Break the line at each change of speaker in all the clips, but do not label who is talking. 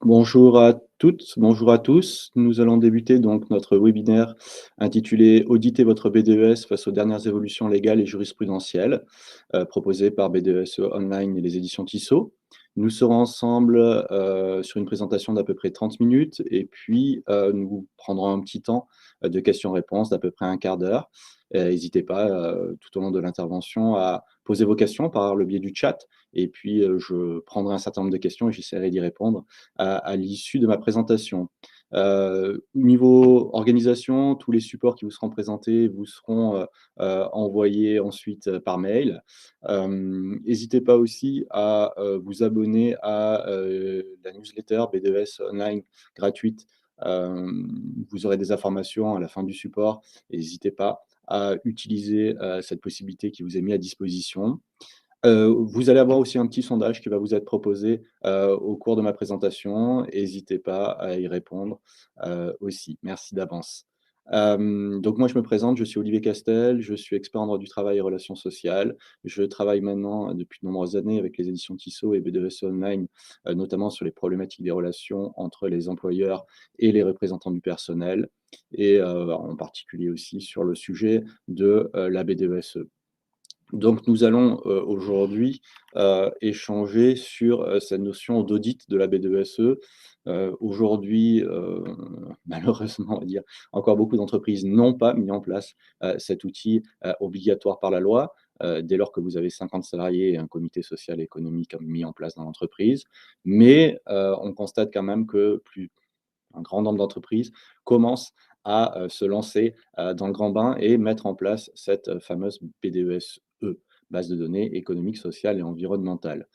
Bonjour à toutes, bonjour à tous. Nous allons débuter donc notre webinaire intitulé Auditer votre BDES face aux dernières évolutions légales et jurisprudentielles, proposé par BDES Online et les éditions Tissot. Nous serons ensemble sur une présentation d'à peu près 30 minutes et puis nous prendrons un petit temps de questions-réponses d'à peu près un quart d'heure. N'hésitez pas tout au long de l'intervention à poser vos questions par le biais du chat et puis je prendrai un certain nombre de questions et j'essaierai d'y répondre à l'issue de ma présentation. Niveau organisation, tous les supports qui vous seront présentés vous seront envoyés ensuite par mail. N'hésitez pas aussi à vous abonner à la newsletter BDES Online gratuite. Vous aurez des informations à la fin du support. N'hésitez pas à utiliser cette possibilité qui vous est mise à disposition. Vous allez avoir aussi un petit sondage qui va vous être proposé, au cours de ma présentation. N'hésitez pas à y répondre, aussi. Merci d'avance. Donc moi, je me présente, je suis Olivier Castel, je suis expert en droit du travail et relations sociales. Je travaille maintenant depuis de nombreuses années avec les éditions Tissot et BDES Online, notamment sur les problématiques des relations entre les employeurs et les représentants du personnel et en particulier aussi sur le sujet de, la BDESE. Donc nous allons, aujourd'hui, échanger sur, cette notion d'audit de la B2SE. Aujourd'hui, malheureusement, on va dire, encore beaucoup d'entreprises n'ont pas mis en place, cet outil, obligatoire par la loi, dès lors que vous avez 50 salariés et un comité social et économique mis en place dans l'entreprise. Mais, on constate quand même que un grand nombre d'entreprises commencent à se lancer dans le grand bain et mettre en place cette fameuse BDESE, base de données économiques, sociales et environnementales.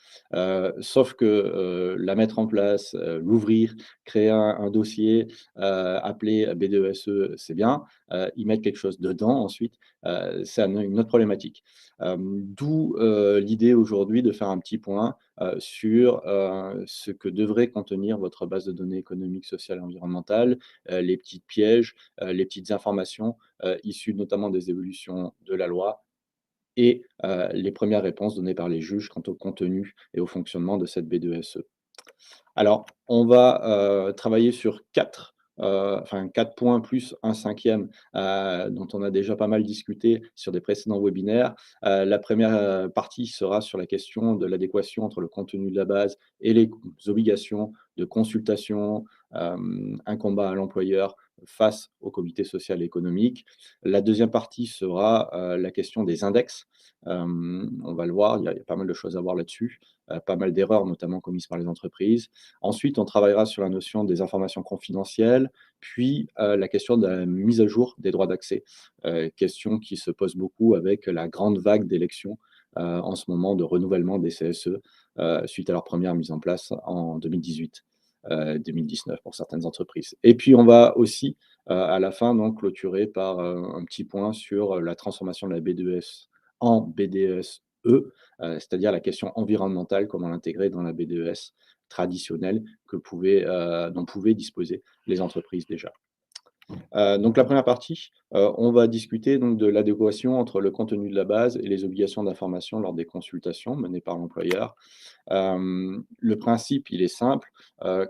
Sauf que la mettre en place, l'ouvrir, créer un dossier appelé BDESE, c'est bien. Y mettre quelque chose dedans ensuite, c'est une autre problématique. D'où l'idée aujourd'hui de faire un petit point sur ce que devrait contenir votre base de données économique, sociale et environnementale, les petits pièges, les petites informations issues notamment des évolutions de la loi et les premières réponses données par les juges quant au contenu et au fonctionnement de cette B2SE. Alors, on va travailler sur 4, enfin 4 points plus un cinquième dont on a déjà pas mal discuté sur des précédents webinaires. La première partie sera sur la question de l'adéquation entre le contenu de la base et les obligations de consultation incombant à l'employeur face au comité social et économique. La deuxième partie sera la question des index. On va le voir, il y a pas mal de choses à voir là-dessus, pas mal d'erreurs notamment commises par les entreprises. Ensuite, on travaillera sur la notion des informations confidentielles, puis la question de la mise à jour des droits d'accès, question qui se pose beaucoup avec la grande vague d'élections en ce moment de renouvellement des CSE suite à leur première mise en place en 2018, 2019 pour certaines entreprises. Et puis, on va aussi, à la fin, donc, clôturer par un petit point sur la transformation de la B2S en BDSE, c'est-à-dire la question environnementale, comment l'intégrer dans la BDES traditionnelle dont pouvaient disposer les entreprises déjà. Donc la première partie, on va discuter donc de l'adéquation entre le contenu de la base et les obligations d'information lors des consultations menées par l'employeur. Le principe, il est simple.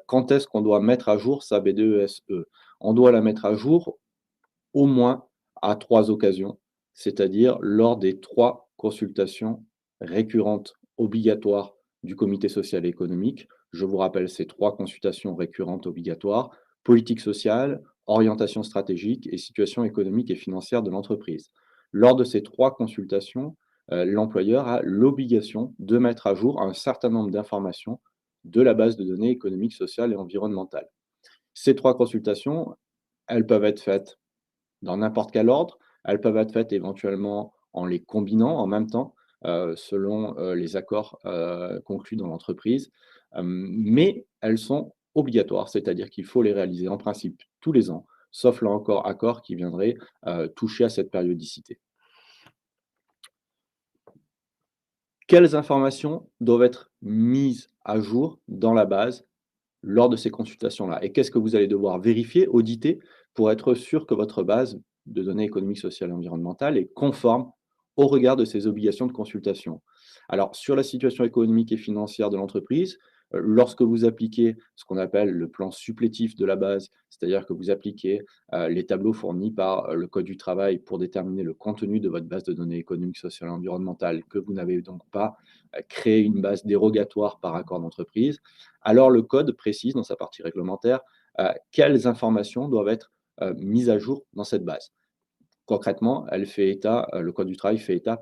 Quand est-ce qu'on doit mettre à jour sa BDESE? On doit la mettre à jour au moins à 3 occasions, c'est-à-dire lors des 3 consultations récurrentes obligatoires du comité social et économique. Je vous rappelle ces 3 consultations récurrentes obligatoires: politique sociale, orientation stratégique et situation économique et financière de l'entreprise. Lors de ces 3 consultations, l'employeur a l'obligation de mettre à jour un certain nombre d'informations de la base de données économique, sociale et environnementale. Ces 3 consultations, elles peuvent être faites dans n'importe quel ordre. Elles peuvent être faites éventuellement en les combinant en même temps, selon, les accords, conclus dans l'entreprise. Mais elles sont obligatoires, c'est-à-dire qu'il faut les réaliser en principe tous les ans, sauf là encore accord qui viendrait, toucher à cette périodicité. Quelles informations doivent être mises à jour dans la base lors de ces consultations-là? Et qu'est-ce que vous allez devoir vérifier, auditer, pour être sûr que votre base de données économiques, sociales et environnementales est conforme au regard de ces obligations de consultation? Alors, sur la situation économique et financière de l'entreprise, Lorsque vous appliquez ce qu'on appelle le plan supplétif de la base, c'est-à-dire que vous appliquez les tableaux fournis par le Code du travail pour déterminer le contenu de votre base de données économiques, sociales et environnementales, que vous n'avez donc pas créé une base dérogatoire par accord d'entreprise, alors le Code précise dans sa partie réglementaire quelles informations doivent être mises à jour dans cette base. Concrètement, le Code du travail fait état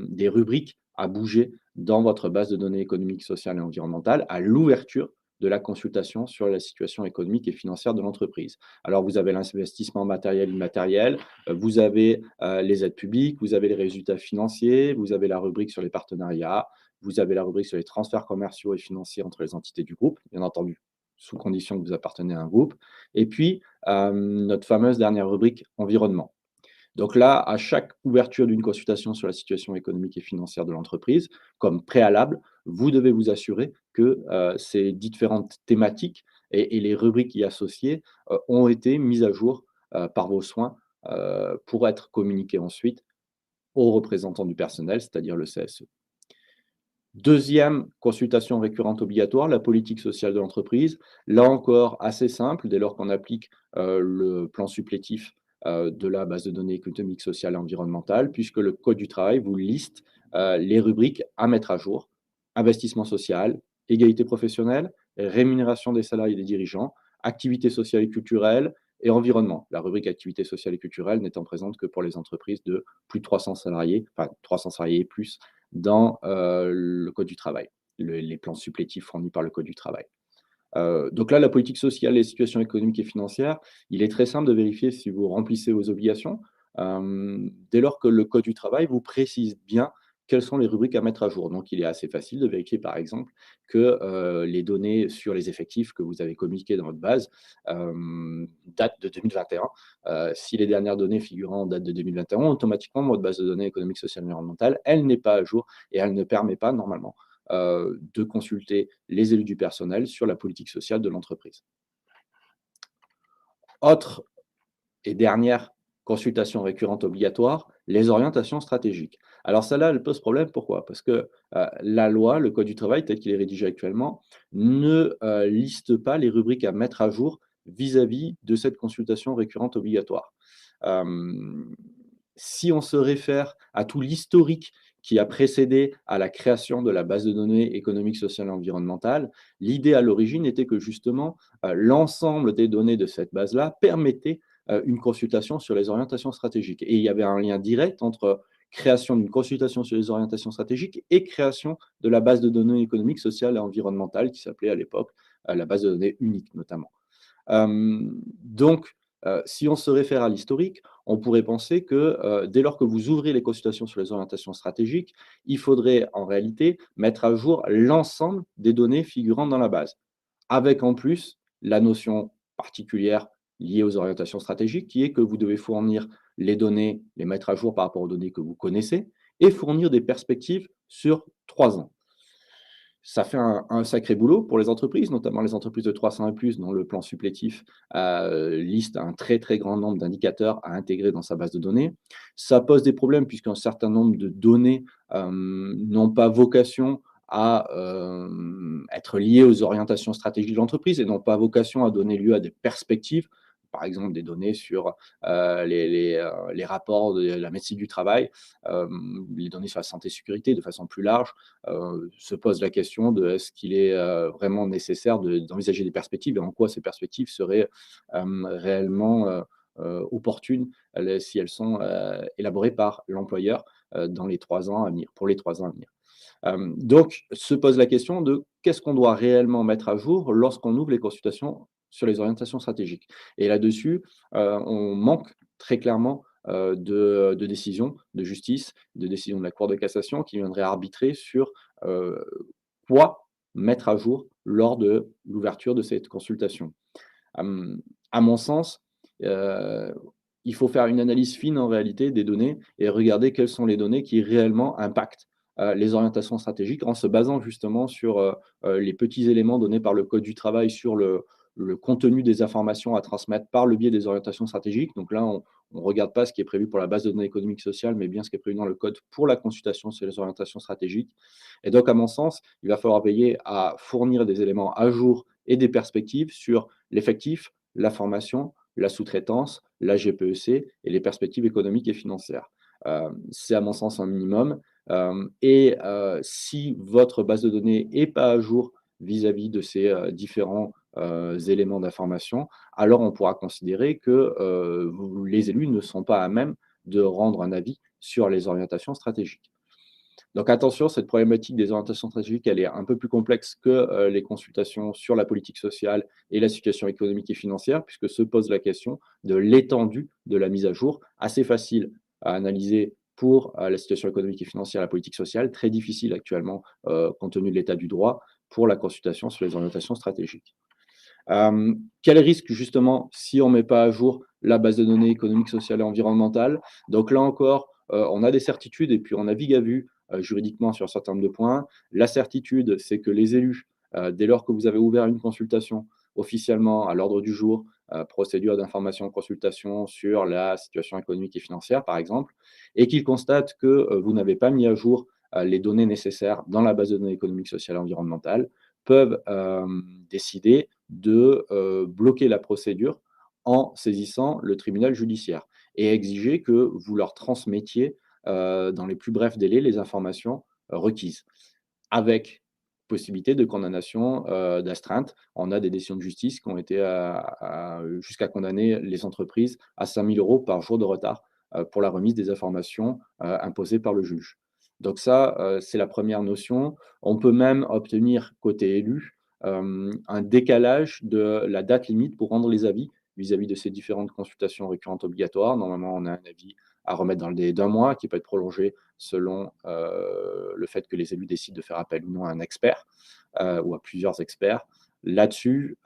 des rubriques à bouger dans votre base de données économiques, sociales et environnementales à l'ouverture de la consultation sur la situation économique et financière de l'entreprise. Alors, vous avez l'investissement matériel et immatériel, vous avez les aides publiques, vous avez les résultats financiers, vous avez la rubrique sur les partenariats, vous avez la rubrique sur les transferts commerciaux et financiers entre les entités du groupe, bien entendu, sous condition que vous appartenez à un groupe. Et puis, notre fameuse dernière rubrique environnement. Donc là, à chaque ouverture d'une consultation sur la situation économique et financière de l'entreprise, comme préalable, vous devez vous assurer que ces différentes thématiques et les rubriques y associées ont été mises à jour par vos soins pour être communiquées ensuite aux représentants du personnel, c'est-à-dire le CSE. Deuxième consultation récurrente obligatoire, la politique sociale de l'entreprise. Là encore, assez simple, dès lors qu'on applique le plan supplétif de la base de données économique, sociale et environnementale, puisque le Code du travail vous liste les rubriques à mettre à jour. Investissement social, égalité professionnelle, rémunération des salariés et des dirigeants, activités sociales et culturelles et environnement. La rubrique activités sociales et culturelles n'étant présente que pour les entreprises de plus de 300 salariés, enfin 300 salariés et plus, dans le Code du travail, les plans supplétifs fournis par le Code du travail. Donc là, la politique sociale et situation économique et financière, il est très simple de vérifier si vous remplissez vos obligations, dès lors que le Code du travail vous précise bien quelles sont les rubriques à mettre à jour. Donc il est assez facile de vérifier, par exemple, que les données sur les effectifs que vous avez communiquées dans votre base datent de 2021. Si les dernières données figurant en date de 2021, automatiquement, votre base de données économique, sociale et environnementale, elle n'est pas à jour et elle ne permet pas, normalement, de consulter les élus du personnel sur la politique sociale de l'entreprise. Autre et dernière consultation récurrente obligatoire, les orientations stratégiques. Alors celle-là, elle pose problème, pourquoi? Parce que la loi, le Code du travail tel qu'il est rédigé actuellement, ne liste pas les rubriques à mettre à jour vis-à-vis de cette consultation récurrente obligatoire. Si on se réfère à tout l'historique qui a précédé à la création de la base de données économique, sociale et environnementale, l'idée à l'origine était que justement, l'ensemble des données de cette base-là permettait une consultation sur les orientations stratégiques. Et il y avait un lien direct entre création d'une consultation sur les orientations stratégiques et création de la base de données économique, sociale et environnementale qui s'appelait à l'époque la base de données unique notamment. Donc, si on se réfère à l'historique, on pourrait penser que dès lors que vous ouvrez les consultations sur les orientations stratégiques, il faudrait en réalité mettre à jour l'ensemble des données figurant dans la base, avec en plus la notion particulière liée aux orientations stratégiques, qui est que vous devez fournir les données, les mettre à jour par rapport aux données que vous connaissez, et fournir des perspectives sur 3 ans. Ça fait un sacré boulot pour les entreprises, notamment les entreprises de 300 et plus, dont le plan supplétif liste un très, très grand nombre d'indicateurs à intégrer dans sa base de données. Ça pose des problèmes puisqu'un certain nombre de données n'ont pas vocation à être liées aux orientations stratégiques de l'entreprise et n'ont pas vocation à donner lieu à des perspectives, par exemple des données sur les rapports de la médecine du travail, les données sur la santé-sécurité de façon plus large. Se pose la question de est-ce qu'il est vraiment nécessaire d'envisager des perspectives et en quoi ces perspectives seraient réellement opportunes si elles sont élaborées par l'employeur dans les 3 ans à venir, pour les 3 ans à venir. Donc, se pose la question de qu'est-ce qu'on doit réellement mettre à jour lorsqu'on ouvre les consultations sur les orientations stratégiques. Et là-dessus, on manque très clairement de décisions de justice, de décisions de la Cour de cassation qui viendraient arbitrer sur quoi mettre à jour lors de l'ouverture de cette consultation. À mon sens, il faut faire une analyse fine en réalité des données et regarder quelles sont les données qui réellement impactent les orientations stratégiques en se basant justement sur les petits éléments donnés par le Code du travail sur le contenu des informations à transmettre par le biais des orientations stratégiques. Donc là, on ne regarde pas ce qui est prévu pour la base de données économique et sociale, mais bien ce qui est prévu dans le code pour la consultation sur les orientations stratégiques. Et donc, à mon sens, il va falloir veiller à fournir des éléments à jour et des perspectives sur l'effectif, la formation, la sous-traitance, la GPEC et les perspectives économiques et financières. C'est à mon sens un minimum. Si votre base de données n'est pas à jour vis-à-vis de ces différents éléments d'information, alors on pourra considérer que les élus ne sont pas à même de rendre un avis sur les orientations stratégiques. Donc attention, cette problématique des orientations stratégiques, elle est un peu plus complexe que les consultations sur la politique sociale et la situation économique et financière, puisque se pose la question de l'étendue de la mise à jour, assez facile à analyser pour la situation économique et financière, la politique sociale, très difficile actuellement compte tenu de l'état du droit pour la consultation sur les orientations stratégiques. Quel risque justement si on ne met pas à jour la base de données économique, sociale et environnementale? Donc là encore, on a des certitudes et puis on navigue à vue juridiquement sur un certain nombre de points. La certitude, c'est que les élus, dès lors que vous avez ouvert une consultation officiellement à l'ordre du jour, procédure d'information, consultation sur la situation économique et financière, par exemple, et qu'ils constatent que vous n'avez pas mis à jour les données nécessaires dans la base de données économique, sociale et environnementale, peuvent décider de bloquer la procédure en saisissant le tribunal judiciaire et exiger que vous leur transmettiez dans les plus brefs délais les informations requises, avec possibilité de condamnation d'astreinte. On a des décisions de justice qui ont été jusqu'à condamner les entreprises à 5 000 € par jour de retard pour la remise des informations imposées par le juge. Donc ça, c'est la première notion. On peut même obtenir, côté élu, un décalage de la date limite pour rendre les avis vis-à-vis de ces différentes consultations récurrentes obligatoires. Normalement, on a un avis à remettre dans le délai d'un mois, qui peut être prolongé selon le fait que les élus décident de faire appel ou non à un expert ou à plusieurs experts. Là-dessus,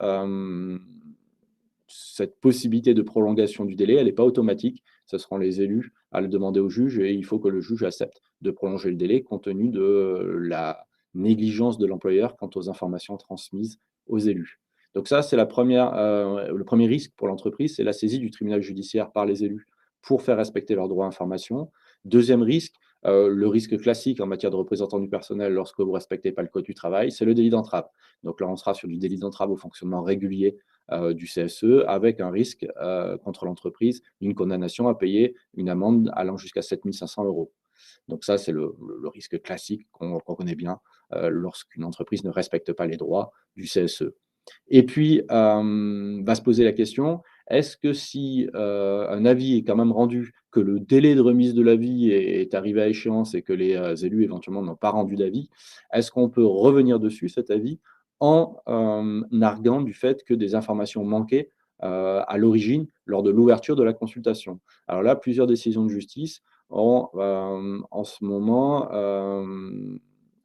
cette possibilité de prolongation du délai, elle n'est pas automatique. Ce seront les élus à le demander au juge et il faut que le juge accepte de prolonger le délai compte tenu de la négligence de l'employeur quant aux informations transmises aux élus. Donc ça, c'est le premier risque pour l'entreprise, c'est la saisie du tribunal judiciaire par les élus pour faire respecter leurs droits à information. Deuxième risque, le risque classique en matière de représentant du personnel lorsque vous ne respectez pas le code du travail, c'est le délit d'entrave. Donc là, on sera sur du délit d'entrave au fonctionnement régulier du CSE, avec un risque contre l'entreprise d'une condamnation à payer une amende allant jusqu'à 7 500 €. Donc ça, c'est le risque classique qu'on connaît bien lorsqu'une entreprise ne respecte pas les droits du CSE. Et puis, va se poser la question, est-ce que si un avis est quand même rendu, que le délai de remise de l'avis est arrivé à échéance et que les élus éventuellement n'ont pas rendu d'avis, est-ce qu'on peut revenir dessus, cet avis, en arguant du fait que des informations manquaient à l'origine lors de l'ouverture de la consultation? Alors là, plusieurs décisions de justice ont en ce moment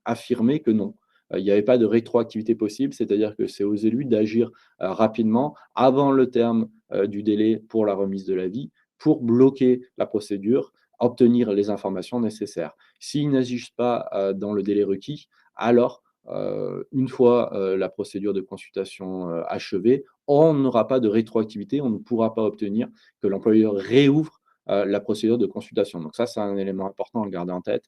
affirmé que non. Il n'y avait pas de rétroactivité possible, c'est-à-dire que c'est aux élus d'agir rapidement avant le terme du délai pour la remise de l'avis pour bloquer la procédure, obtenir les informations nécessaires. S'ils n'agissent pas dans le délai requis, alors une fois la procédure de consultation achevée, on n'aura pas de rétroactivité, on ne pourra pas obtenir que l'employeur réouvre la procédure de consultation. Donc ça, c'est un élément important à garder en tête.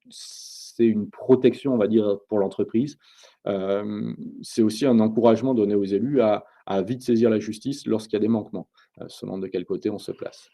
C'est une protection, on va dire, pour l'entreprise. C'est aussi un encouragement donné aux élus à vite saisir la justice lorsqu'il y a des manquements, selon de quel côté on se place.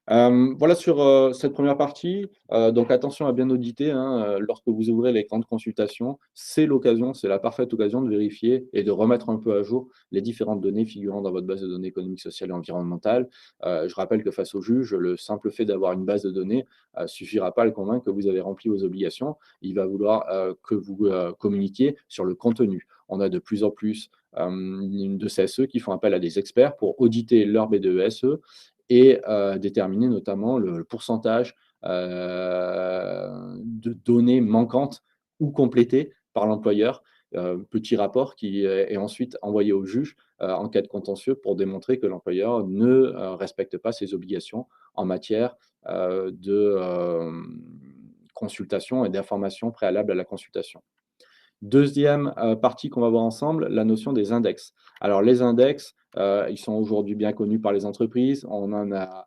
Voilà sur cette première partie. Donc attention à bien auditer, hein, lorsque vous ouvrez les grandes consultations, c'est l'occasion, c'est la parfaite occasion de vérifier et de remettre un peu à jour les différentes données figurant dans votre base de données économique, sociale et environnementale. Je rappelle que face au juge, le simple fait d'avoir une base de données suffira pas à le convaincre que vous avez rempli vos obligations. Il va vouloir que vous communiquiez sur le contenu. On a de plus en plus de CSE qui font appel à des experts pour auditer leur BDESE et déterminer notamment le pourcentage de données manquantes ou complétées par l'employeur. Petit rapport qui est ensuite envoyé au juge en cas de contentieux pour démontrer que l'employeur ne respecte pas ses obligations en matière de consultation et d'information préalable à la consultation. Deuxième partie qu'on va voir ensemble, la notion des index. Alors les index, ils sont aujourd'hui bien connus par les entreprises. On en a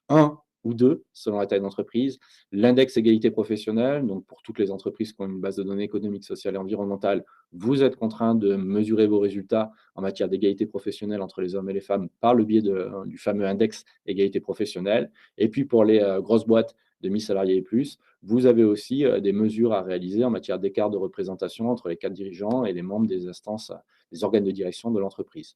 un ou deux selon la taille d'entreprise. L'index égalité professionnelle, donc pour toutes les entreprises qui ont une base de données économique, sociale et environnementale, vous êtes contraint de mesurer vos résultats en matière d'égalité professionnelle entre les hommes et les femmes par le biais du fameux index égalité professionnelle. Et puis pour les grosses boîtes de 1000 salariés et plus, vous avez aussi des mesures à réaliser en matière d'écart de représentation entre les cadres dirigeants et les membres des instances, des organes de direction de l'entreprise.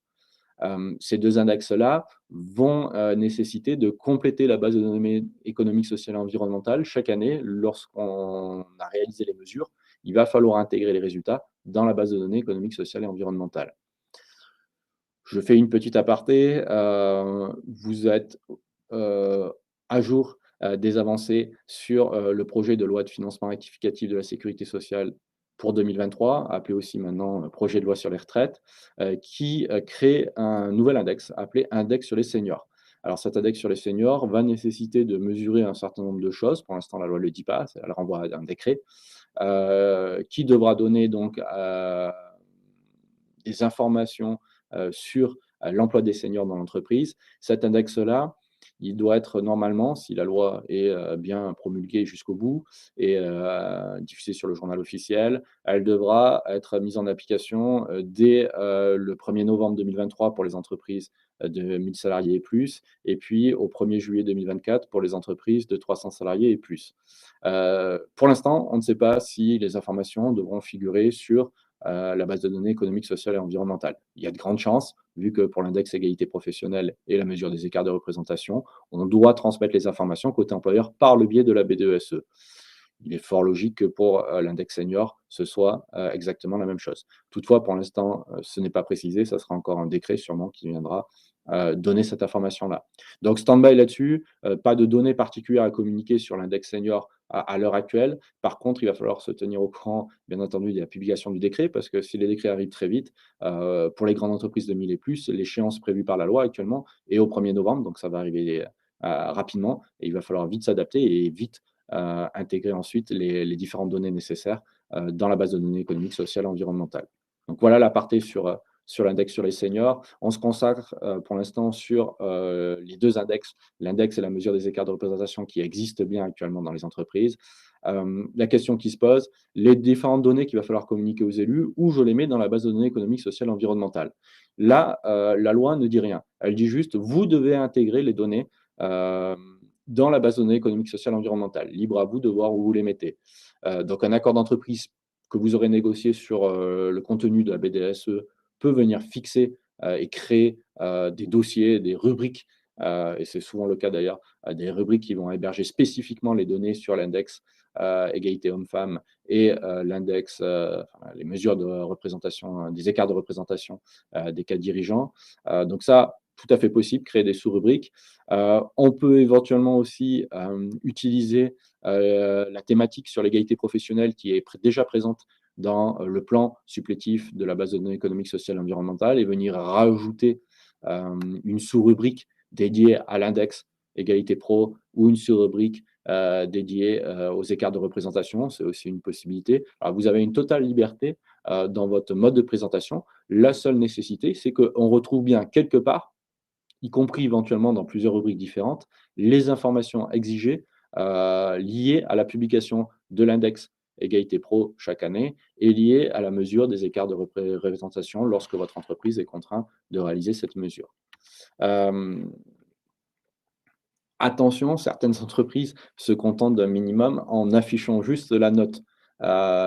Ces deux index-là vont nécessiter de compléter la base de données économique, sociale et environnementale chaque année. Lorsqu'on a réalisé les mesures, il va falloir intégrer les résultats dans la base de données économique, sociale et environnementale. Je fais une petite aparté. Vous êtes à jour des avancées sur le projet de loi de financement rectificatif de la sécurité sociale pour 2023, appelé aussi maintenant projet de loi sur les retraites, qui crée un nouvel index appelé index sur les seniors. Alors cet index sur les seniors va nécessiter de mesurer un certain nombre de choses. Pour l'instant, la loi ne le dit pas, elle renvoie à un décret, qui devra donner donc des informations sur l'emploi des seniors dans l'entreprise. Cet index-là, il doit être normalement, si la loi est bien promulguée jusqu'au bout et diffusée sur le journal officiel, elle devra être mise en application dès le 1er novembre 2023 pour les entreprises de 1000 salariés et plus, et puis au 1er juillet 2024 pour les entreprises de 300 salariés et plus. Pour l'instant, on ne sait pas si les informations devront figurer sur la base de données économique, sociale et environnementale. Il y a de grandes chances, vu que pour l'index égalité professionnelle et la mesure des écarts de représentation, on doit transmettre les informations côté employeur par le biais de la BDESE. Il est fort logique que pour l'index senior, ce soit exactement la même chose. Toutefois, pour l'instant, ce n'est pas précisé, ça sera encore un décret sûrement qui viendra donner cette information-là. Donc, stand-by là-dessus, pas de données particulières à communiquer sur l'index senior à l'heure actuelle. Par contre, il va falloir se tenir au courant, bien entendu, de la publication du décret, parce que si les décrets arrivent très vite, pour les grandes entreprises de 1000 et plus, l'échéance prévue par la loi actuellement est au 1er novembre, donc ça va arriver rapidement, et il va falloir vite s'adapter et vite intégrer ensuite les différentes données nécessaires dans la base de données économique, sociale et environnementale. Donc voilà l'aparté sur l'index sur les seniors. On se consacre pour l'instant sur les deux index, l'index et la mesure des écarts de représentation qui existent bien actuellement dans les entreprises. La question qui se pose, les différentes données qu'il va falloir communiquer aux élus, où je les mets dans la base de données économique, sociale et environnementale. Là, la loi ne dit rien. Elle dit juste, vous devez intégrer les données dans la base de données économique, sociale et environnementale. Libre à vous de voir où vous les mettez. Donc un accord d'entreprise que vous aurez négocié sur le contenu de la BDSE peut venir fixer et créer des dossiers, des rubriques, et c'est souvent le cas d'ailleurs, des rubriques qui vont héberger spécifiquement les données sur l'index égalité homme-femme et l'index, les mesures de représentation, des écarts de représentation des cas dirigeants. Donc ça, tout à fait possible, créer des sous-rubriques. On peut éventuellement aussi utiliser la thématique sur l'égalité professionnelle qui est déjà présente dans le plan supplétif de la base de données économique, sociale et environnementale et venir rajouter une sous-rubrique dédiée à l'index égalité pro ou une sous-rubrique dédiée aux écarts de représentation. C'est aussi une possibilité. Alors, vous avez une totale liberté dans votre mode de présentation. La seule nécessité, c'est qu'on retrouve bien quelque part, y compris éventuellement dans plusieurs rubriques différentes, les informations exigées liées à la publication de l'index égalité pro chaque année et liées à la mesure des écarts de représentation lorsque votre entreprise est contrainte de réaliser cette mesure. Euh, Attention, certaines entreprises se contentent d'un minimum en affichant juste la note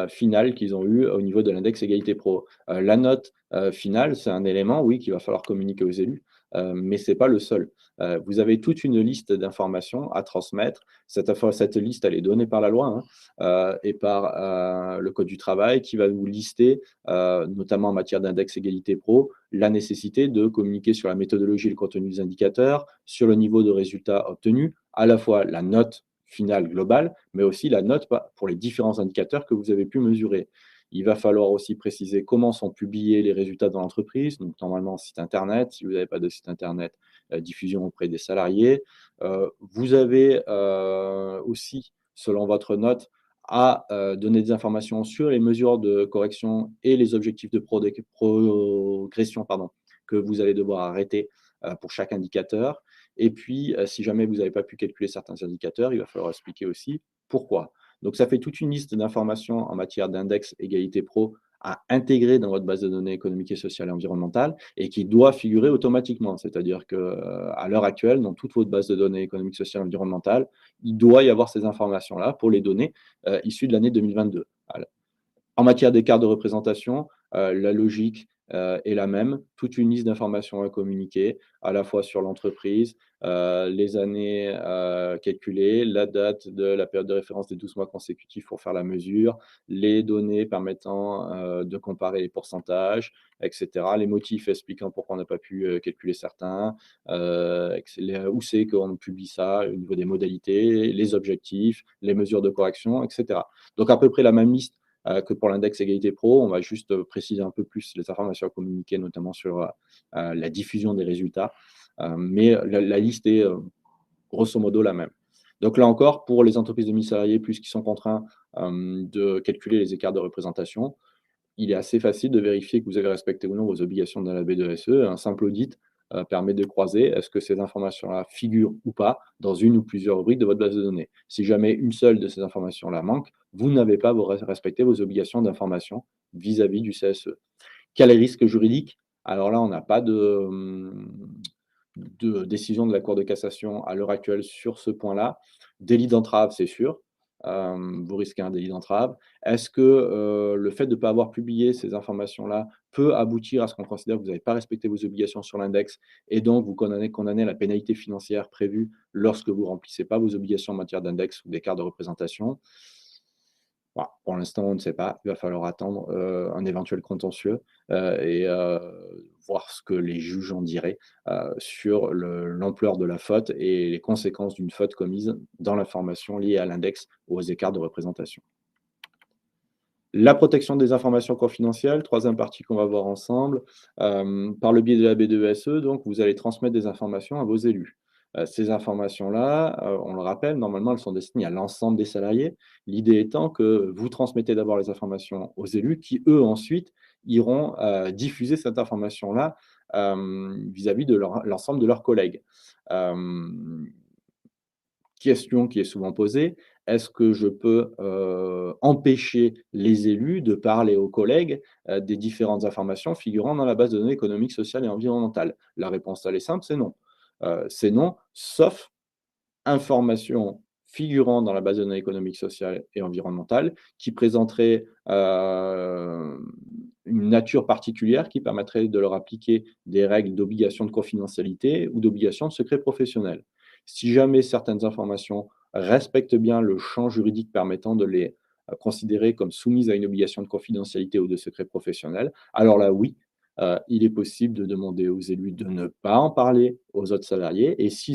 finale qu'ils ont eue au niveau de l'index égalité pro. La note finale, c'est un élément, oui, qu'il va falloir communiquer aux élus, mais ce n'est pas le seul. Vous avez toute une liste d'informations à transmettre. Cette liste, elle est donnée par la loi et par le Code du travail qui va vous lister, notamment en matière d'index égalité pro, la nécessité de communiquer sur la méthodologie et le contenu des indicateurs, sur le niveau de résultats obtenus, à la fois la note finale globale, mais aussi la note pour les différents indicateurs que vous avez pu mesurer. Il va falloir aussi préciser comment sont publiés les résultats dans l'entreprise, donc normalement site internet, si vous n'avez pas de site internet, diffusion auprès des salariés. Vous avez aussi, selon votre note, à donner des informations sur les mesures de correction et les objectifs de progression pardon, que vous allez devoir arrêter pour chaque indicateur. Et puis, si jamais vous n'avez pas pu calculer certains indicateurs, il va falloir expliquer aussi pourquoi. Donc, ça fait toute une liste d'informations en matière d'index égalité pro à intégrer dans votre base de données économique et sociale et environnementale et qui doit figurer automatiquement. C'est-à-dire qu'à l'heure actuelle, dans toute votre base de données économique, sociale et environnementale, il doit y avoir ces informations-là pour les données issues de l'année 2022. Voilà. En matière d'écart de représentation, la logique est la même. Toute une liste d'informations à communiquer, à la fois sur l'entreprise, les années calculées, la date de la période de référence des 12 mois consécutifs pour faire la mesure, les données permettant de comparer les pourcentages, etc. Les motifs expliquant pourquoi on n'a pas pu calculer certains, où c'est qu'on publie ça au niveau des modalités, les objectifs, les mesures de correction, etc. Donc à peu près la même liste que pour l'index égalité pro. On va juste préciser un peu plus les informations à communiquer, notamment sur la diffusion des résultats. Mais la liste est grosso modo la même. Donc là encore, pour les entreprises de 1000 salariés plus qui sont contraints de calculer les écarts de représentation, il est assez facile de vérifier que vous avez respecté ou non vos obligations dans la B2SE. Un simple audit permet de croiser est-ce que ces informations-là figurent ou pas dans une ou plusieurs rubriques de votre base de données. Si jamais une seule de ces informations-là manque, vous n'avez pas respecté vos obligations d'information vis-à-vis du CSE. Quel est le risque juridique? Alors là, on n'a pas de décision de la Cour de cassation à l'heure actuelle sur ce point-là. Délit d'entrave, c'est sûr. Vous risquez un délit d'entrave. Est-ce que le fait de ne pas avoir publié ces informations-là peut aboutir à ce qu'on considère que vous n'avez pas respecté vos obligations sur l'index et donc vous condamnez à la pénalité financière prévue lorsque vous ne remplissez pas vos obligations en matière d'index ou d'écart de représentation? Voilà, pour l'instant, on ne sait pas. Il va falloir attendre un éventuel contentieux et voir ce que les juges en diraient sur l'ampleur de la faute et les conséquences d'une faute commise dans l'information liée à l'index ou aux écarts de représentation. La protection des informations confidentielles, troisième partie qu'on va voir ensemble. Par le biais de la B2SE, donc, vous allez transmettre des informations à vos élus. Ces informations-là, on le rappelle, normalement, elles sont destinées à l'ensemble des salariés. L'idée étant que vous transmettez d'abord les informations aux élus qui, eux, ensuite, iront diffuser cette information-là vis-à-vis de l'ensemble de leurs collègues. Question qui est souvent posée, est-ce que je peux empêcher les élus de parler aux collègues des différentes informations figurant dans la base de données économique, sociale et environnementale? La réponse, elle est simple, c'est non, sauf informations figurant dans la base de données économique, sociale et environnementale qui présenteraient une nature particulière qui permettrait de leur appliquer des règles d'obligation de confidentialité ou d'obligation de secret professionnel. Si jamais certaines informations respectent bien le champ juridique permettant de les considérer comme soumises à une obligation de confidentialité ou de secret professionnel, alors là, oui, il est possible de demander aux élus de ne pas en parler aux autres salariés. Et si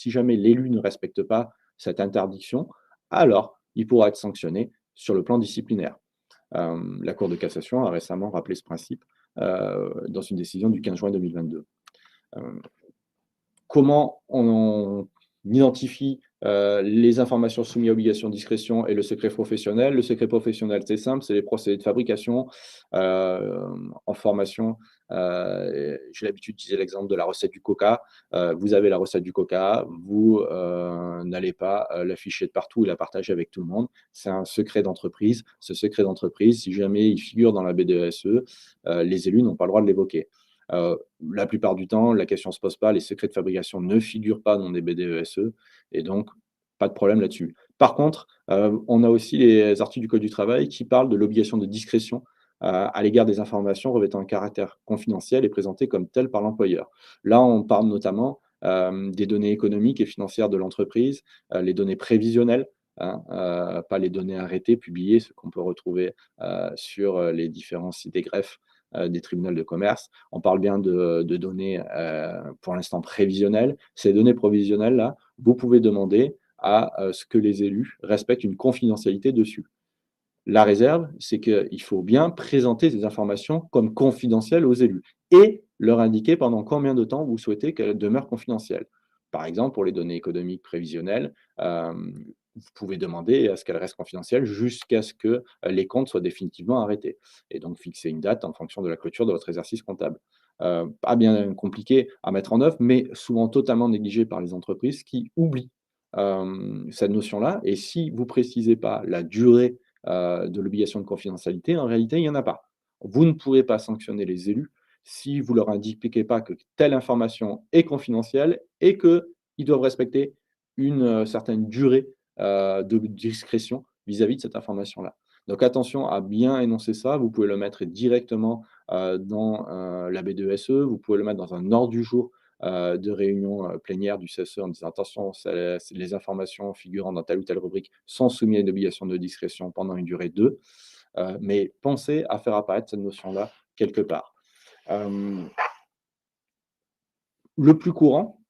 jamais l'élu ne respecte pas cette interdiction, alors il pourra être sanctionné sur le plan disciplinaire. La Cour de cassation a récemment rappelé ce principe dans une décision du 15 juin 2022. Comment on identifie les informations soumises à obligation de discrétion et le secret professionnel? Le secret professionnel, c'est simple, c'est les procédés de fabrication. En formation, j'ai l'habitude d'utiliser l'exemple de la recette du coca. Vous avez la recette du coca, vous n'allez pas l'afficher de partout et la partager avec tout le monde. C'est un secret d'entreprise. Ce secret d'entreprise, si jamais il figure dans la B2SE, les élus n'ont pas le droit de l'évoquer. La plupart du temps, la question ne se pose pas, les secrets de fabrication ne figurent pas dans des BDESE et donc pas de problème là-dessus. Par contre, on a aussi les articles du Code du travail qui parlent de l'obligation de discrétion à l'égard des informations revêtant un caractère confidentiel et présentées comme telles par l'employeur. Là, on parle notamment des données économiques et financières de l'entreprise, les données prévisionnelles, hein, pas les données arrêtées, publiées, ce qu'on peut retrouver sur les différents sites des greffes des tribunaux de commerce. On parle bien de données pour l'instant prévisionnelles. Ces données provisionnelles-là, vous pouvez demander à ce que les élus respectent une confidentialité dessus. La réserve, c'est qu'il faut bien présenter ces informations comme confidentielles aux élus et leur indiquer pendant combien de temps vous souhaitez qu'elles demeurent confidentielles. Par exemple, pour les données économiques prévisionnelles, vous pouvez demander à ce qu'elle reste confidentielle jusqu'à ce que les comptes soient définitivement arrêtés et donc fixer une date en fonction de la clôture de votre exercice comptable. Pas bien compliqué à mettre en œuvre, mais souvent totalement négligé par les entreprises qui oublient cette notion-là. Et si vous précisez pas la durée de l'obligation de confidentialité, en réalité, il n'y en a pas. Vous ne pourrez pas sanctionner les élus si vous leur indiquez pas que telle information est confidentielle et qu'ils doivent respecter une certaine durée de discrétion vis-à-vis de cette information-là. Donc attention à bien énoncer ça. Vous pouvez le mettre directement dans la B2SE, vous pouvez le mettre dans un ordre du jour de réunion plénière du CSE en disant attention, les informations figurant dans telle ou telle rubrique sont soumises à une obligation de discrétion pendant une durée de. Mais pensez à faire apparaître cette notion-là quelque part. Le plus courant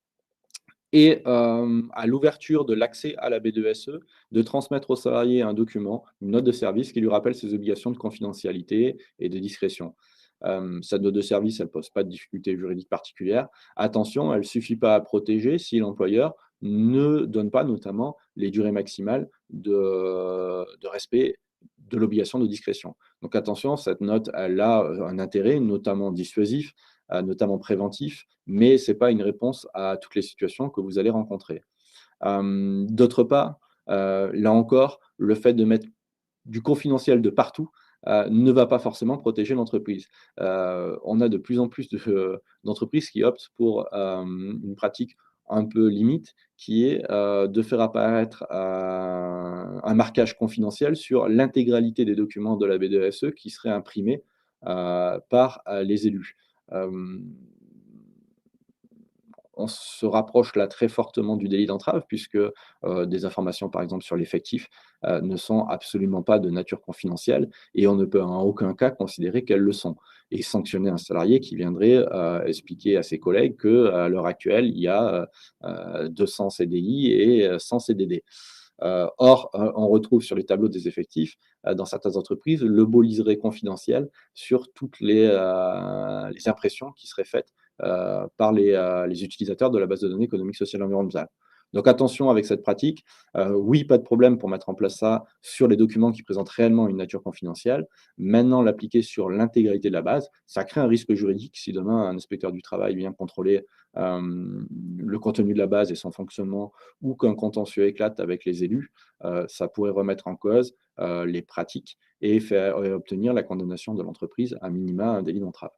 est à l'ouverture de l'accès à la B2SE de transmettre au salarié un document, une note de service qui lui rappelle ses obligations de confidentialité et de discrétion. Cette note de service, elle ne pose pas de difficulté juridique particulière. Attention, elle ne suffit pas à protéger si l'employeur ne donne pas notamment les durées maximales de respect de l'obligation de discrétion. Donc attention, cette note, elle a un intérêt, notamment dissuasif, notamment préventif, mais ce n'est pas une réponse à toutes les situations que vous allez rencontrer. D'autre part, là encore, le fait de mettre du confidentiel de partout ne va pas forcément protéger l'entreprise. On a de plus en plus d'entreprises qui optent pour une pratique un peu limite, qui est de faire apparaître un marquage confidentiel sur l'intégralité des documents de la B2SE qui seraient imprimés par les élus. Euh, on se rapproche là très fortement du délit d'entrave, puisque des informations, par exemple, sur l'effectif, ne sont absolument pas de nature confidentielle et on ne peut en aucun cas considérer qu'elles le sont. Et sanctionner un salarié qui viendrait expliquer à ses collègues qu'à l'heure actuelle, il y a 200 CDI et 100 CDD. Or, on retrouve sur les tableaux des effectifs, dans certaines entreprises, le beau liseré confidentiel sur toutes les impressions qui seraient faites par les utilisateurs de la base de données économique, sociale et environnementale. Donc attention avec cette pratique. Oui, pas de problème pour mettre en place ça sur les documents qui présentent réellement une nature confidentielle. Maintenant, l'appliquer sur l'intégralité de la base, ça crée un risque juridique si demain un inspecteur du travail vient contrôler le contenu de la base et son fonctionnement ou qu'un contentieux éclate avec les élus, ça pourrait remettre en cause les pratiques et faire obtenir la condamnation de l'entreprise à minima un délit d'entrave.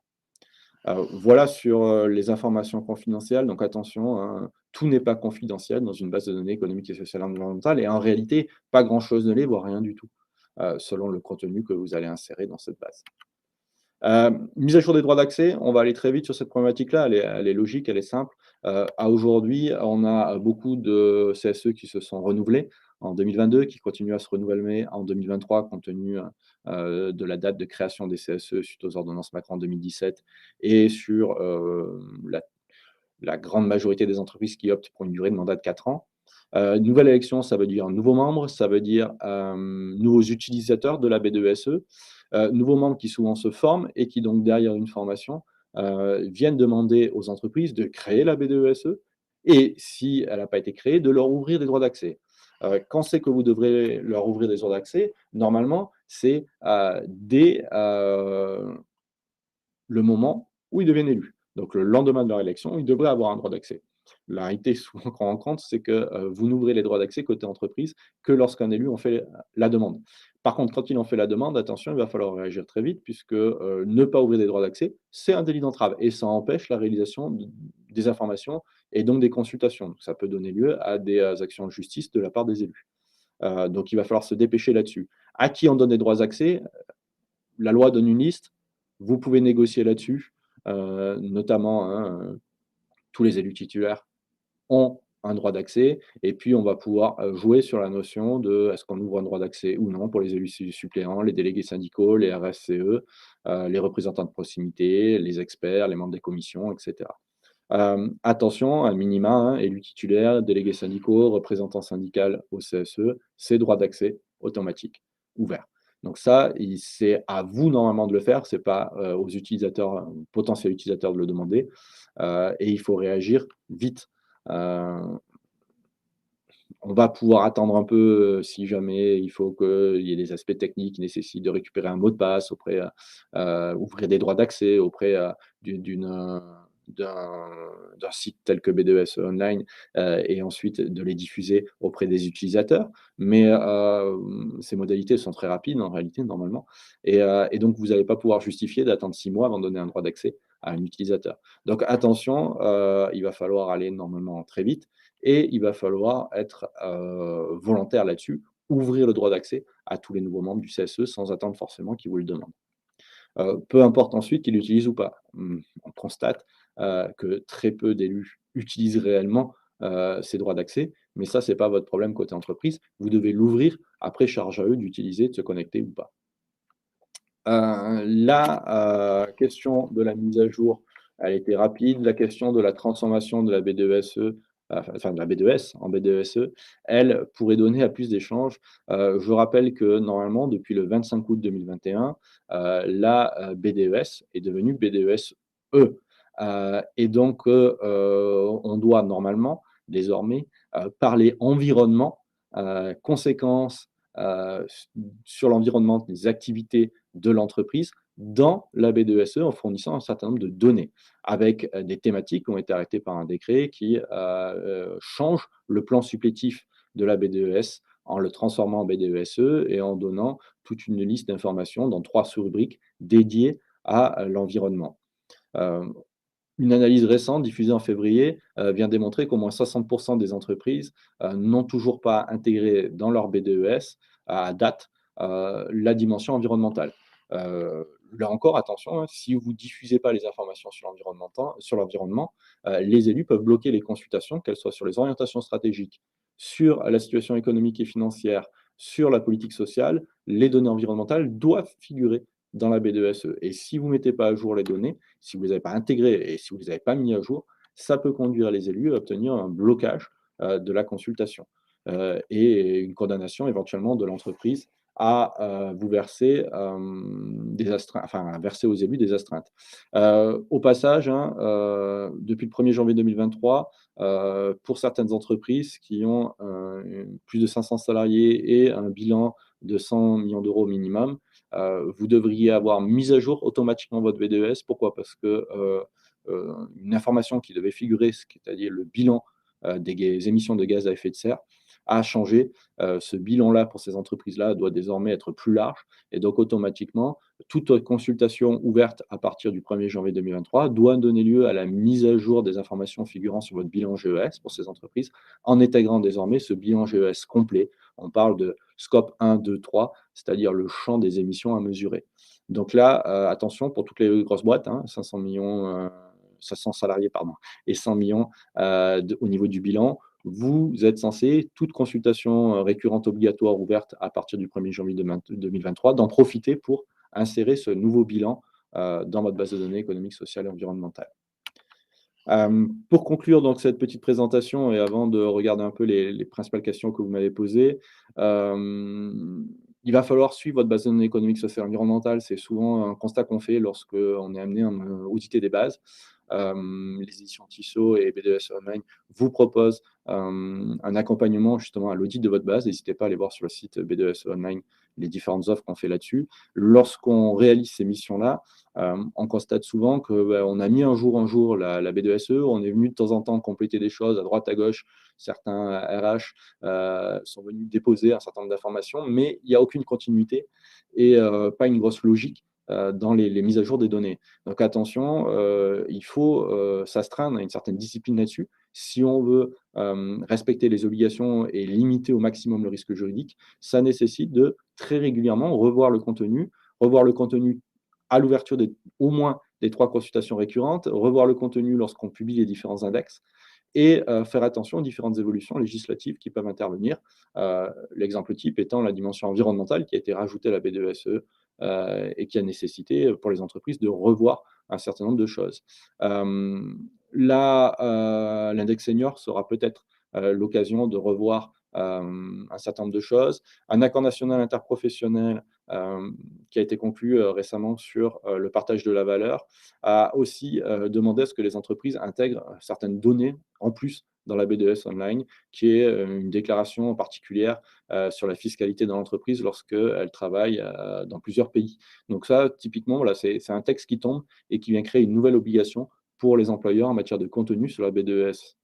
Voilà sur les informations confidentielles. Donc attention, hein, tout n'est pas confidentiel dans une base de données économique et sociale et environnementale. Et en réalité, pas grand-chose ne l'est, voire rien du tout, selon le contenu que vous allez insérer dans cette base. Mise à jour des droits d'accès, on va aller très vite sur cette problématique-là. Elle est logique, elle est simple. À aujourd'hui, on a beaucoup de CSE qui se sont renouvelés en 2022, qui continuent à se renouveler en 2023, compte tenu de la date de création des CSE suite aux ordonnances Macron en 2017 et sur la grande majorité des entreprises qui optent pour une durée de mandat de 4 ans. Nouvelle élection, ça veut dire nouveaux membres, ça veut dire nouveaux utilisateurs de la B2SE, nouveaux membres qui souvent se forment et qui donc derrière une formation viennent demander aux entreprises de créer la B2SE et si elle n'a pas été créée, de leur ouvrir des droits d'accès. Quand c'est que vous devrez leur ouvrir des droits d'accès, normalement, c'est dès le moment où ils deviennent élus. Donc le lendemain de leur élection, ils devraient avoir un droit d'accès. La réalité souvent qu'on rencontre, c'est que vous n'ouvrez les droits d'accès côté entreprise que lorsqu'un élu en fait la demande. Par contre, quand il en fait la demande, attention, il va falloir réagir très vite puisque ne pas ouvrir des droits d'accès, c'est un délit d'entrave et ça empêche la réalisation des informations et donc des consultations. Donc, ça peut donner lieu à des actions en justice de la part des élus. Donc il va falloir se dépêcher là-dessus. À qui on donne des droits d'accès? La loi donne une liste, vous pouvez négocier là-dessus, notamment hein, tous les élus titulaires ont un droit d'accès et puis on va pouvoir jouer sur la notion de est-ce qu'on ouvre un droit d'accès ou non pour les élus suppléants, les délégués syndicaux, les RSCE, les représentants de proximité, les experts, les membres des commissions, etc. Attention, à minima, hein, élus titulaires, délégués syndicaux, représentants syndicaux au CSE, c'est droit d'accès automatique, ouvert. Donc ça, c'est à vous normalement de le faire, ce n'est pas aux utilisateurs, potentiels utilisateurs de le demander. Et il faut réagir vite. On va pouvoir attendre un peu, si jamais il faut qu'il y ait des aspects techniques qui nécessitent de récupérer un mot de passe auprès, ouvrir des droits d'accès auprès, d'un d'un site tel que B2S Online, et ensuite de les diffuser auprès des utilisateurs. Mais, ces modalités sont très rapides en réalité, normalement, et donc vous n'allez pas pouvoir justifier d'attendre 6 mois avant de donner un droit d'accès à un utilisateur. Donc attention, il va falloir aller normalement très vite et il va falloir être, volontaire là-dessus, ouvrir le droit d'accès à tous les nouveaux membres du CSE sans attendre forcément qu'ils vous le demandent. Peu importe ensuite qu'ils l'utilisent ou pas. On constate, que très peu d'élus utilisent réellement, ces droits d'accès, mais ça, c'est pas votre problème côté entreprise. Vous devez l'ouvrir, après charge à eux d'utiliser, de se connecter ou pas. La question de la mise à jour, elle était rapide. La question de la transformation de la B2SE, enfin de la B2S en B2SE, elle pourrait donner à plus d'échanges. Je rappelle que normalement, depuis le 25 août 2021, la BDES est devenue BDES-E. Et donc, on doit normalement, désormais, parler environnement, conséquences, sur l'environnement des activités de l'entreprise dans la B2SE en fournissant un certain nombre de données, avec des thématiques qui ont été arrêtées par un décret qui change le plan supplétif de la B2S en le transformant en B2SE et en donnant toute une liste d'informations dans 3 sous-rubriques dédiées à l'environnement. Euh, une analyse récente diffusée en février vient démontrer qu'au moins 60% des entreprises n'ont toujours pas intégré dans leur BDES à date la dimension environnementale. Là encore, attention, hein, si vous ne diffusez pas les informations sur l'environnement, les élus peuvent bloquer les consultations, qu'elles soient sur les orientations stratégiques, sur la situation économique et financière, sur la politique sociale. Les données environnementales doivent figurer dans la B2SE. Et si vous ne mettez pas à jour les données, si vous ne les avez pas intégrées et si vous ne les avez pas mis à jour, ça peut conduire les élus à obtenir un blocage de la consultation et une condamnation éventuellement de l'entreprise à vous verser des astreintes, enfin à verser aux élus des astreintes. Au passage, hein, depuis le 1er janvier 2023, pour certaines entreprises qui ont plus de 500 salariés et un bilan de 100 millions d'euros minimum, vous devriez avoir mis à jour automatiquement votre BDES. Pourquoi? Parce que une information qui devait figurer, c'est-à-dire le bilan des émissions de gaz à effet de serre, a changé. Ce bilan-là, pour ces entreprises-là, doit désormais être plus large. Et donc, automatiquement, toute consultation ouverte à partir du 1er janvier 2023 doit donner lieu à la mise à jour des informations figurant sur votre bilan GES pour ces entreprises, en intégrant désormais ce bilan GES complet. On parle de scope 1, 2, 3, c'est-à-dire le champ des émissions à mesurer. Donc là, attention pour toutes les grosses boîtes, hein, 500 millions, 500 salariés, pardon, et 100 millions au niveau du bilan. Vous êtes censé, toute consultation récurrente obligatoire ouverte à partir du 1er janvier 2023, d'en profiter pour insérer ce nouveau bilan dans votre base de données économique, sociale et environnementale. Pour conclure donc cette petite présentation et avant de regarder un peu les principales questions que vous m'avez posées, il va falloir suivre votre base de données économique, sociale et environnementale. C'est souvent un constat qu'on fait lorsqu'on est amené à auditer des bases. Les éditions Tissot et BDS Online vous proposent un accompagnement justement à l'audit de votre base. N'hésitez pas à aller voir sur le site BDS Online les différentes offres qu'on fait là-dessus. Lorsqu'on réalise ces missions-là, on constate souvent qu'on a mis un jour la B2SE, on est venu de temps en temps compléter des choses à droite, à gauche. Certains RH sont venus déposer un certain nombre d'informations, mais il n'y a aucune continuité et pas une grosse logique dans les mises à jour des données. Donc attention, il faut s'astreindre à une certaine discipline là-dessus. Si on veut respecter les obligations et limiter au maximum le risque juridique, ça nécessite de très régulièrement revoir le contenu à l'ouverture au moins des 3 consultations récurrentes, revoir le contenu lorsqu'on publie les différents index et faire attention aux différentes évolutions législatives qui peuvent intervenir. L'exemple type étant la dimension environnementale qui a été rajoutée à la B2SE et qui a nécessité pour les entreprises de revoir un certain nombre de choses. L'index senior sera peut-être l'occasion de revoir un certain nombre de choses. Un accord national interprofessionnel qui a été conclu récemment sur le partage de la valeur a aussi demandé à ce que les entreprises intègrent certaines données en plus dans la BDS online, qui est une déclaration particulière sur la fiscalité dans l'entreprise lorsqu'elle travaille dans plusieurs pays. Donc ça, typiquement, voilà, c'est un texte qui tombe et qui vient créer une nouvelle obligation pour les employeurs en matière de contenu sur la BDES.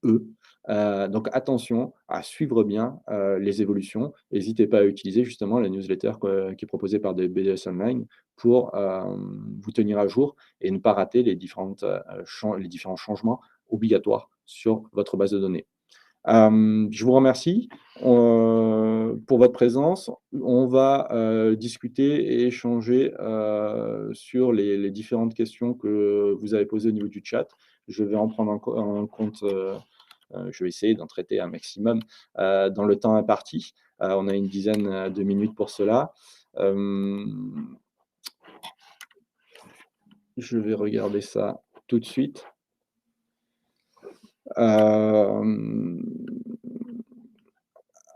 Donc attention à suivre bien les évolutions. N'hésitez pas à utiliser justement la newsletter qui est proposée par des BDS Online pour vous tenir à jour et ne pas rater les différents changements obligatoires sur votre base de données. Je vous remercie pour votre présence. On va discuter et échanger sur les différentes questions que vous avez posées au niveau du chat. Je vais en prendre en compte. Je vais essayer d'en traiter un maximum dans le temps imparti. On a une dizaine de minutes pour cela. Je vais regarder ça tout de suite.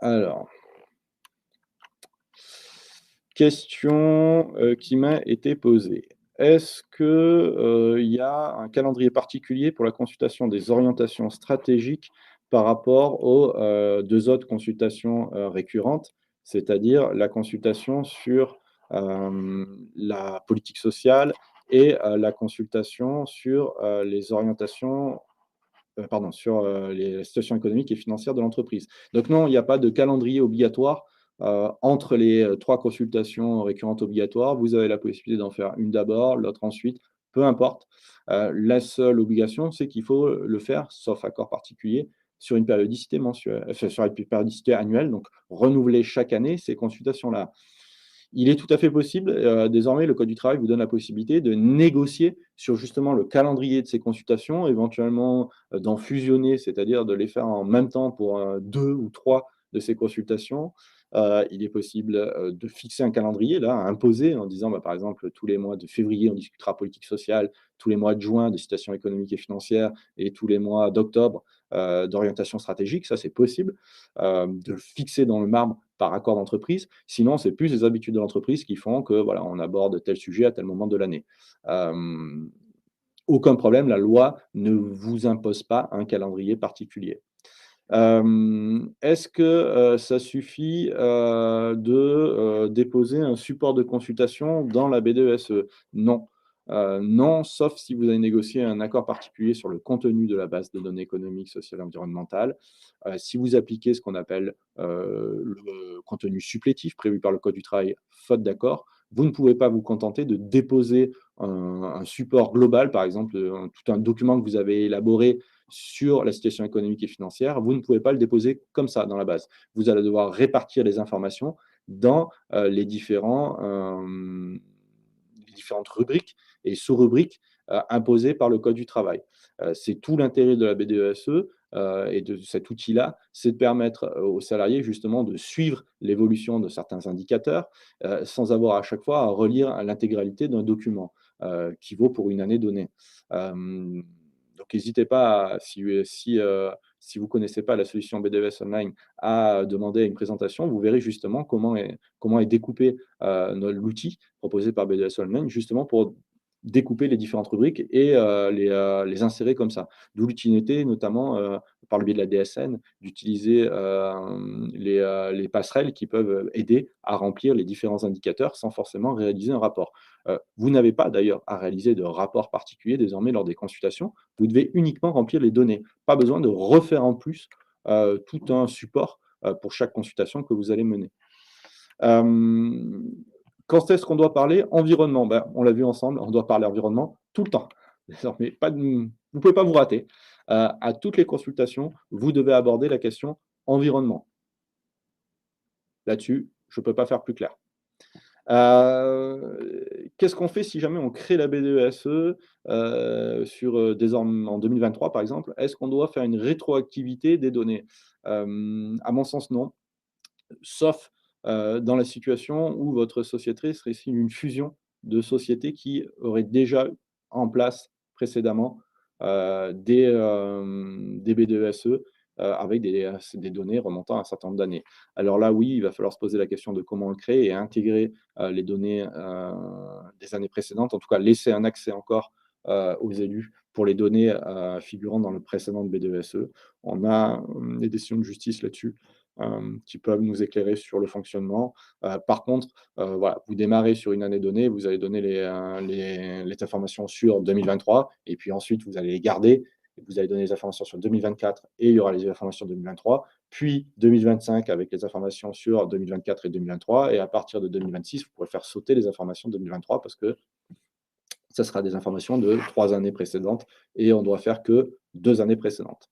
Alors, question qui m'a été posée. Est-ce qu'il y a un calendrier particulier pour la consultation des orientations stratégiques par rapport aux deux autres consultations récurrentes, c'est-à-dire la consultation sur la politique sociale et la consultation sur les orientations, pardon, sur les situations économiques et financières de l'entreprise. Donc non, il n'y a pas de calendrier obligatoire entre les 3 consultations récurrentes obligatoires. Vous avez la possibilité d'en faire une d'abord, l'autre ensuite, peu importe. La seule obligation, c'est qu'il faut le faire, sauf accord particulier, sur une périodicité mensuelle, enfin, sur une périodicité annuelle, donc renouveler chaque année ces consultations-là. Il est tout à fait possible, désormais, le code du travail vous donne la possibilité de négocier sur justement le calendrier de ces consultations, éventuellement d'en fusionner, c'est-à-dire de les faire en même temps pour 2 ou 3 de ces consultations. Il est possible de fixer un calendrier, là, à imposer en disant, bah, par exemple, tous les mois de février, on discutera politique sociale, tous les mois de juin, de situation économique et financière, et tous les mois d'octobre, d'orientation stratégique. Ça, c'est possible de le fixer dans le marbre par accord d'entreprise. Sinon, c'est plus les habitudes de l'entreprise qui font que voilà, on aborde tel sujet à tel moment de l'année. Aucun problème, la loi ne vous impose pas un calendrier particulier. Est-ce que ça suffit de déposer un support de consultation dans la BDESE? Non. Non, sauf si vous avez négocié un accord particulier sur le contenu de la base de données économiques, sociales et environnementales. Si vous appliquez ce qu'on appelle le contenu supplétif prévu par le Code du travail, faute d'accord, vous ne pouvez pas vous contenter de déposer un support global, par exemple, tout un document que vous avez élaboré sur la situation économique et financière, vous ne pouvez pas le déposer comme ça dans la base. Vous allez devoir répartir les informations dans les différentes rubriques et sous-rubriques imposées par le Code du travail. C'est tout l'intérêt de la BDESE et de cet outil-là, c'est de permettre aux salariés justement de suivre l'évolution de certains indicateurs sans avoir à chaque fois à relire l'intégralité d'un document qui vaut pour une année donnée. Donc n'hésitez pas, si vous ne connaissez pas la solution BDES Online, à demander une présentation. Vous verrez justement comment est découpé l'outil proposé par BDES Online, justement pour découper les différentes rubriques et les insérer comme ça. D'où l'utilité, notamment par le biais de la DSN, d'utiliser les passerelles qui peuvent aider à remplir les différents indicateurs sans forcément réaliser un rapport. Vous n'avez pas d'ailleurs à réaliser de rapport particulier désormais lors des consultations. Vous devez uniquement remplir les données. Pas besoin de refaire en plus tout un support pour chaque consultation que vous allez mener. Quand est-ce qu'on doit parler environnement? Ben, on l'a vu ensemble, on doit parler environnement tout le temps. Désormais, vous ne pouvez pas vous rater. À toutes les consultations, vous devez aborder la question environnement. Là-dessus, je ne peux pas faire plus clair. Qu'est-ce qu'on fait si jamais on crée la BDESE désormais en 2023 par exemple? Est-ce qu'on doit faire une rétroactivité des données? À mon sens, non. Sauf dans la situation où votre société serait signe une fusion de sociétés qui auraient déjà en place précédemment des BDESE avec des données remontant à un certain nombre d'années. Alors là, oui, il va falloir se poser la question de comment le créer et intégrer, les données, des années précédentes. En tout cas, laisser un accès encore, aux élus pour les données, figurant dans le précédent BDESE. On a, des décisions de justice là-dessus, qui peuvent nous éclairer sur le fonctionnement. Par contre, voilà, vous démarrez sur une année donnée, vous allez donner les informations sur 2023 et puis ensuite vous allez les garder et vous allez donner les informations sur 2024 et il y aura les informations 2023, puis 2025 avec les informations sur 2024 et 2023 et à partir de 2026, vous pourrez faire sauter les informations de 2023 parce que ça sera des informations de 3 années précédentes et on doit faire que 2 années précédentes,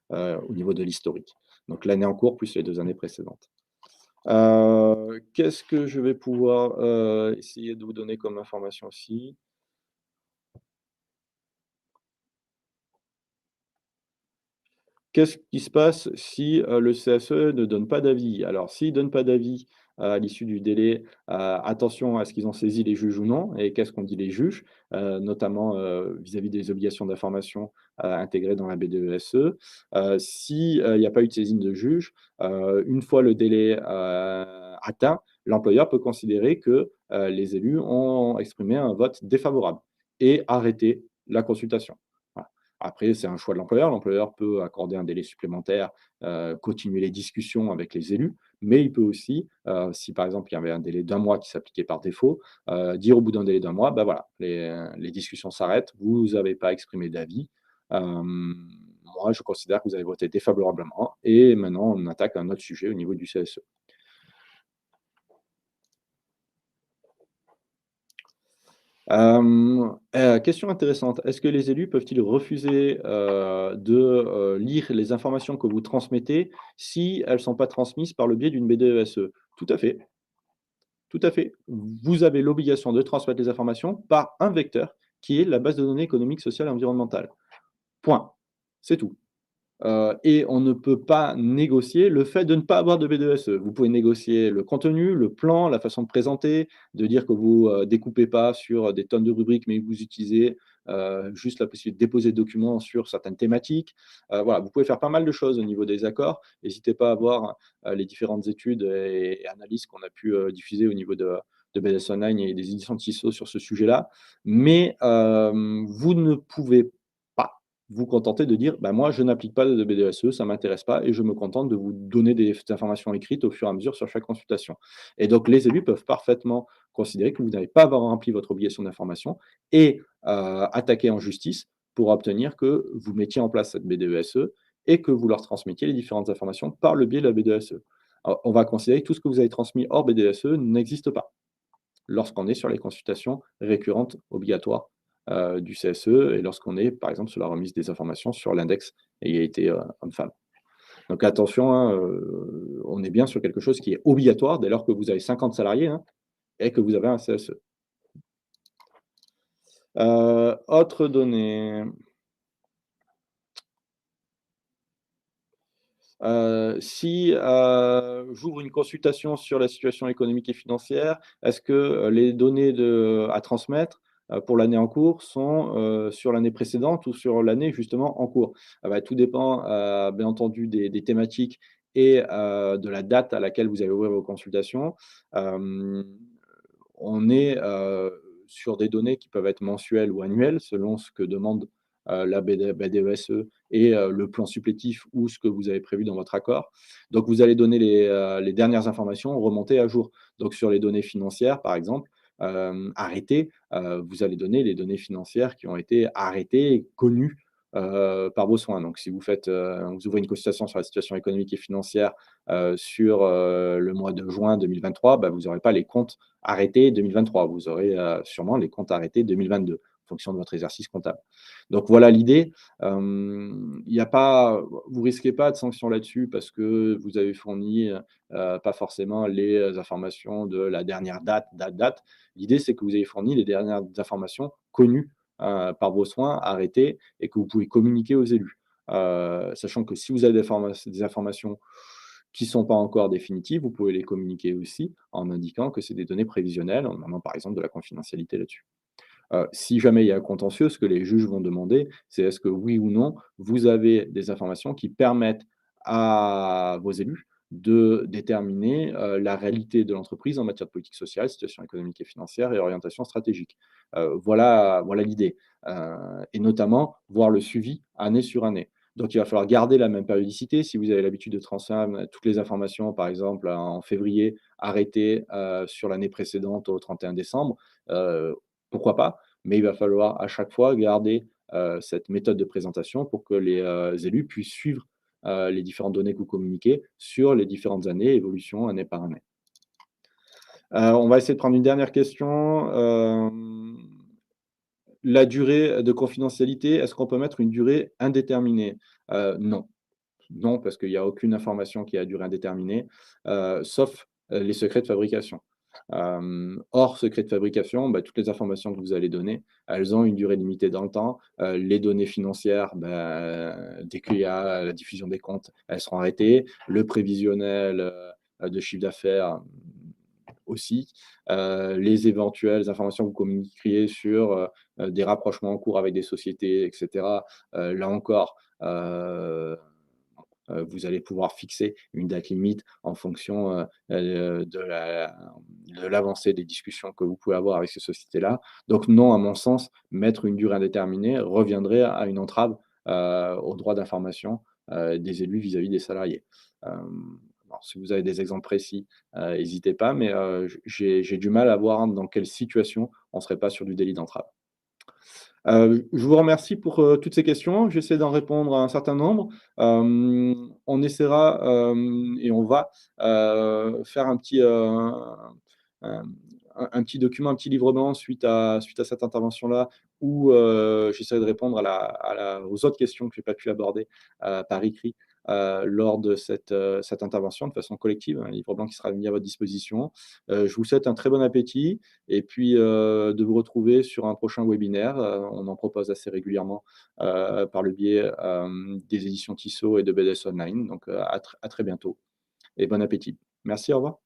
au niveau de l'historique. Donc l'année en cours plus les 2 années précédentes. Qu'est-ce que je vais pouvoir, essayer de vous donner comme information aussi? Qu'est-ce qui se passe si, le CSE ne donne pas d'avis? Alors s'il ne donne pas d'avis à l'issue du délai, attention à ce qu'ils ont saisi les juges ou non et qu'est-ce qu'ont dit les juges? Notamment, vis-à-vis des obligations d'information, intégrées dans la BDESE. Si, il n'y a pas eu de saisine de juge, une fois le délai, atteint, l'employeur peut considérer que, les élus ont exprimé un vote défavorable et arrêter la consultation. Voilà. Après, c'est un choix de l'employeur. L'employeur peut accorder un délai supplémentaire, continuer les discussions avec les élus, mais il peut aussi, si par exemple il y avait un délai d'un mois qui s'appliquait par défaut, dire au bout d'un délai d'un mois, bah voilà, les discussions s'arrêtent, vous n'avez pas exprimé d'avis. Moi, je considère que vous avez voté défavorablement et maintenant on attaque un autre sujet au niveau du CSE. Question intéressante. Est-ce que les élus peuvent-ils refuser, de, lire les informations que vous transmettez si elles ne sont pas transmises par le biais d'une BDESE? Tout à fait, tout à fait. Vous avez l'obligation de transmettre les informations par un vecteur qui est la base de données économique, sociale et environnementale. Point. C'est tout. Et on ne peut pas négocier le fait de ne pas avoir de BDSE. Vous pouvez négocier le contenu, le plan, la façon de présenter, de dire que vous, découpez pas sur des tonnes de rubriques, mais que vous utilisez, juste la possibilité de déposer des documents sur certaines thématiques. Voilà, vous pouvez faire pas mal de choses au niveau des accords. N'hésitez pas à voir, les différentes études et analyses qu'on a pu, diffuser au niveau de BDS Online et des éditions de Tissot sur ce sujet-là. Mais, vous ne pouvez pas vous contenter de dire: «Bah, moi, je n'applique pas de BDSE, ça ne m'intéresse pas et je me contente de vous donner des informations écrites au fur et à mesure sur chaque consultation». Et donc les élus peuvent parfaitement considérer que vous n'avez pas rempli votre obligation d'information et attaquer en justice pour obtenir que vous mettiez en place cette BDESE et que vous leur transmettiez les différentes informations par le biais de la BDESE. Alors, on va considérer que tout ce que vous avez transmis hors BDESE n'existe pas lorsqu'on est sur les consultations récurrentes obligatoires, du CSE et lorsqu'on est, par exemple, sur la remise des informations sur l'index égalité, hommes-femmes. Donc attention, hein, on est bien sur quelque chose qui est obligatoire dès lors que vous avez 50 salariés, hein, et que vous avez un CSE. Autre donnée, si, j'ouvre une consultation sur la situation économique et financière, est-ce que, les données à transmettre, pour l'année en cours sont, sur l'année précédente ou sur l'année justement en cours? Ah bah, tout dépend, bien entendu des thématiques et de la date à laquelle vous allez ouvrir vos consultations. Hem, on est, sur des données qui peuvent être mensuelles ou annuelles selon ce que demande, la BDESE et le plan supplétif ou ce que vous avez prévu dans votre accord. Donc vous allez donner les dernières informations remontées à jour. Donc sur les données financières, par exemple, arrêtées, vous allez donner les données financières qui ont été arrêtées et connues, par vos soins. Donc si vous faites, vous ouvrez une consultation sur la situation économique et financière, sur, le mois de juin 2023, bah, vous n'aurez pas les comptes arrêtés 2023. Vous aurez, sûrement les comptes arrêtés 2022, en fonction de votre exercice comptable. Donc voilà l'idée. Il y a pas vous risquez pas de sanctions là-dessus parce que vous avez fourni, pas forcément les informations de la dernière date. L'idée, c'est que vous avez fourni les dernières informations connues, par vos soins, arrêtées et que vous pouvez communiquer aux élus. Sachant que si vous avez des informations qui ne sont pas encore définitives, vous pouvez les communiquer aussi en indiquant que c'est des données prévisionnelles, en demandant par exemple de la confidentialité là-dessus. Si jamais il y a un contentieux, ce que les juges vont demander, c'est est-ce que oui ou non, vous avez des informations qui permettent à vos élus de déterminer, la réalité de l'entreprise en matière de politique sociale, situation économique et financière et orientation stratégique. Voilà l'idée, et notamment voir le suivi année sur année. Donc il va falloir garder la même périodicité. Si vous avez l'habitude de transmettre toutes les informations, par exemple, en février, arrêter, sur l'année précédente au 31 décembre, pourquoi pas? Mais il va falloir à chaque fois garder, cette méthode de présentation pour que les, élus puissent suivre, les différentes données que vous communiquez sur les différentes années, évolution année par année. On va essayer de prendre une dernière question. La durée de confidentialité, est-ce qu'on peut mettre une durée indéterminée? Non. Non, parce qu'il y a aucune information qui a durée indéterminée, sauf, les secrets de fabrication. Hors secret de fabrication, bah, toutes les informations que vous allez donner, elles ont une durée limitée dans le temps. Les données financières, dès qu'il y a la diffusion des comptes, elles seront arrêtées. Le prévisionnel, de chiffre d'affaires, aussi. Les éventuelles informations que vous communiqueriez sur, des rapprochements en cours avec des sociétés et cetera, là encore, vous allez pouvoir fixer une date limite en fonction, de l'avancée des discussions que vous pouvez avoir avec ces sociétés-là. Donc non, à mon sens, mettre une durée indéterminée reviendrait à une entrave, au droit d'information, des élus vis-à-vis des salariés. Alors si vous avez des exemples précis, hésitez pas, mais j'ai du mal à voir dans quelle situation on ne serait pas sur du délit d'entrave. Je vous remercie pour, toutes ces questions. J'essaie d'en répondre à un certain nombre. On essaiera, et on va, faire un un petit document, un petit livre blanc suite à cette intervention-là où, j'essaierai de répondre aux autres questions que j'ai pas pu aborder, par écrit, lors de cette intervention de façon collective. Un livre blanc qui sera mis à votre disposition. Je vous souhaite un très bon appétit et puis, de vous retrouver sur un prochain webinaire. On en propose assez régulièrement, par le biais, des éditions Tissot et de BDS Online. Donc, à très bientôt et bon appétit. Merci, au revoir.